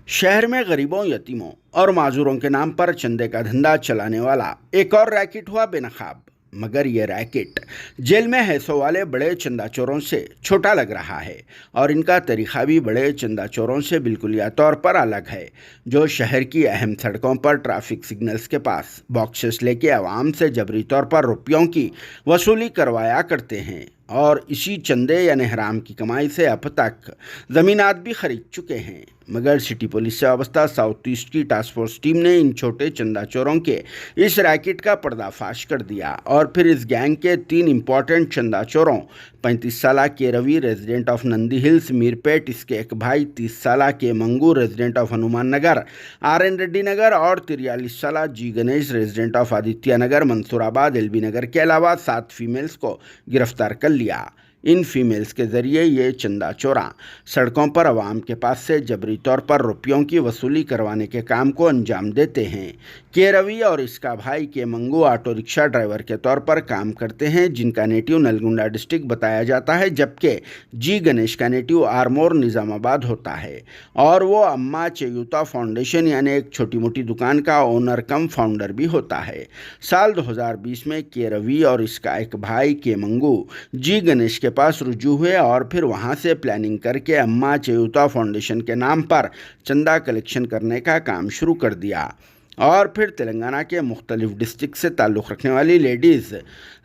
शहर में गरीबों, यतीमों और माजूरों के नाम पर चंदे का धंधा चलाने वाला एक और रैकेट हुआ बेनकाब। मगर ये रैकेट जेल में हैसों वाले बड़े चंदा चोरों से छोटा लग रहा है और इनका तरीका भी बड़े चंदा चोरों से बिल्कुलिया तौर पर अलग है, जो शहर की अहम सड़कों पर ट्रैफिक सिग्नल्स के पास बॉक्सेस लेके आवाम से जबरी तौर पर रुपयों की वसूली करवाया करते हैं और इसी चंदे यानी हराम की कमाई से अब तक ज़मीनात भी खरीद चुके हैं। मगर सिटी पुलिस से वाबस्ता साउथ ईस्ट की टास्क फोर्स टीम ने इन छोटे चंदा चोरों के इस रैकेट का पर्दाफाश कर दिया और फिर इस गैंग के 3 इम्पॉर्टेंट चंदा चोरों 35 साल के Ravi resident of Nandi Hills Meerpet, इसके एक भाई 30 साल के Mangu resident of Hanuman Nagar RN Reddy Nagar और 43 साल G Ganesh resident of Aditya Nagar Mansoorabad LB Nagar के अलावा 7 फीमेल्स को गिरफ्तार कर लिया। इन फीमेल्स के जरिए ये चंदा चोरा सड़कों पर आवाम के पास से जबरी तौर पर रुपयों की वसूली करवाने के काम को अंजाम देते हैं। के रवि और इसका भाई के मंगू ऑटो रिक्शा ड्राइवर के तौर पर काम करते हैं, जिनका नेटिव नलगुंडा डिस्ट्रिक्ट बताया जाता है, जबकि जी गणेश का नेटिव आरमोर निज़ामाबाद होता है और वो अम्मा चयूता फाउंडेशन यानी एक छोटी मोटी दुकान का ओनर कम फाउंडर भी होता है। साल 2020 में के रवि और इसका एक भाई के मंगू जी गणेश के पास रुजू हुए और फिर वहां से प्लानिंग करके अम्मा चयूता फाउंडेशन के नाम पर चंदा कलेक्शन करने का काम शुरू कर दिया और फिर तेलंगाना के मुख्तलिफ डिस्ट्रिक्ट से ताल्लुक़ रखने वाली लेडीज़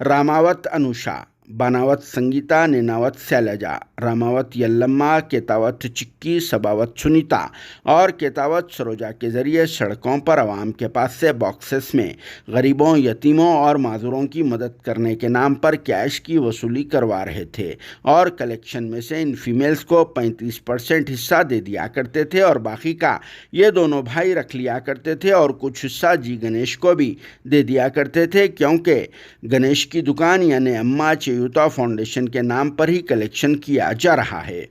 रामावत अनुषा, बानावत संगीता, नेनावत शैलजा, रामावत यल्लम्मा, केतावत चिक्की, सबावत सुनीता और केतावत सरोजा के ज़रिए सड़कों पर आवाम के पास से बॉक्सेस में गरीबों, यतीमों और माजूरों की मदद करने के नाम पर कैश की वसूली करवा रहे थे और कलेक्शन में से इन फीमेल्स को 35% हिस्सा दे दिया करते थे और बाकी का ये दोनों भाई रख लिया करते थे और कुछ हिस्सा जी गणेश को भी दे दिया करते थे, क्योंकि गणेश की दुकान यानी अम्मा चयूता फाउंडेशन के नाम पर ही कलेक्शन किया जा रहा है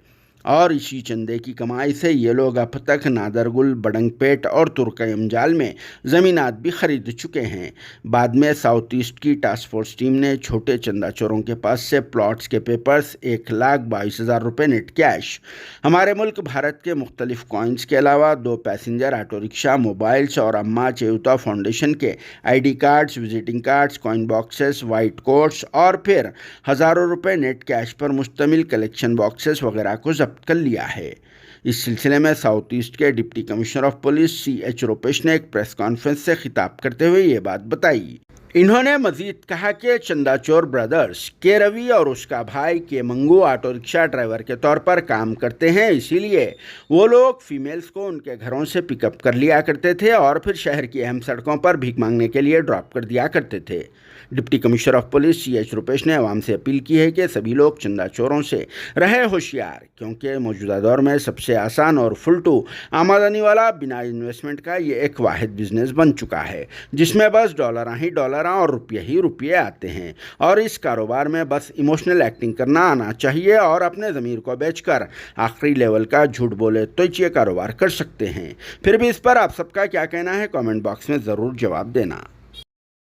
और इसी चंदे की कमाई से ये लोग अब तक नादरगुल, बडंगपेट और तुर्कयमजाल में ज़मीनात भी खरीद चुके हैं। बाद में साउथ ईस्ट की टास्क फोर्स टीम ने छोटे चंदा चोरों के पास से प्लॉट्स के पेपर्स, 1,22,000 रुपये नेट कैश, हमारे मुल्क भारत के मुख्तलिफ कॉइन्स के अलावा 2 पैसेंजर ऑटो रिक्शा, मोबाइल्स और अम्मा चयूता फाउंडेशन के ID cards, visiting cards, coin boxes, white quotes और फिर हज़ारों रुपये नेट कैश पर मुश्तमिल कलेक्शन बॉक्सेस वगैरह को जब्त कर लिया है। इस सिलसिले में साउथ ईस्ट के deputy commissioner of police CH Rupesh ने एक प्रेस कॉन्फ्रेंस से खिताब करते हुए ये बात बताई। इन्होंने मजीद कहा कि चंदा चोर ब्रदर्स के रवि और उसका भाई के मंगू ऑटो रिक्शा ड्राइवर के तौर पर काम करते हैं, इसीलिए वो लोग फीमेल्स को उनके घरों से पिकअप कर लिया करते थे और फिर शहर की अहम सड़कों पर भीख मांगने के लिए ड्रॉप कर दिया करते थे। Deputy commissioner of police CH Rupesh ने आवाम से अपील की है कि सभी लोग चंदा चोरों से रहे होशियार, क्योंकि मौजूदा दौर में सबसे आसान और फुलटू आमदनी वाला बिना इन्वेस्टमेंट का ये एक वाहिद बिजनेस बन चुका है, जिसमें बस डॉलर ही डॉलर और रुपये ही रुपये आते हैं और इस कारोबार में बस इमोशनल एक्टिंग करना आना चाहिए और अपने ज़मीर को बेचकर आखिरी लेवल का झूठ बोले तो ये कारोबार कर सकते हैं। फिर भी इस पर आप सबका क्या कहना है, कमेंट बॉक्स में ज़रूर जवाब देना।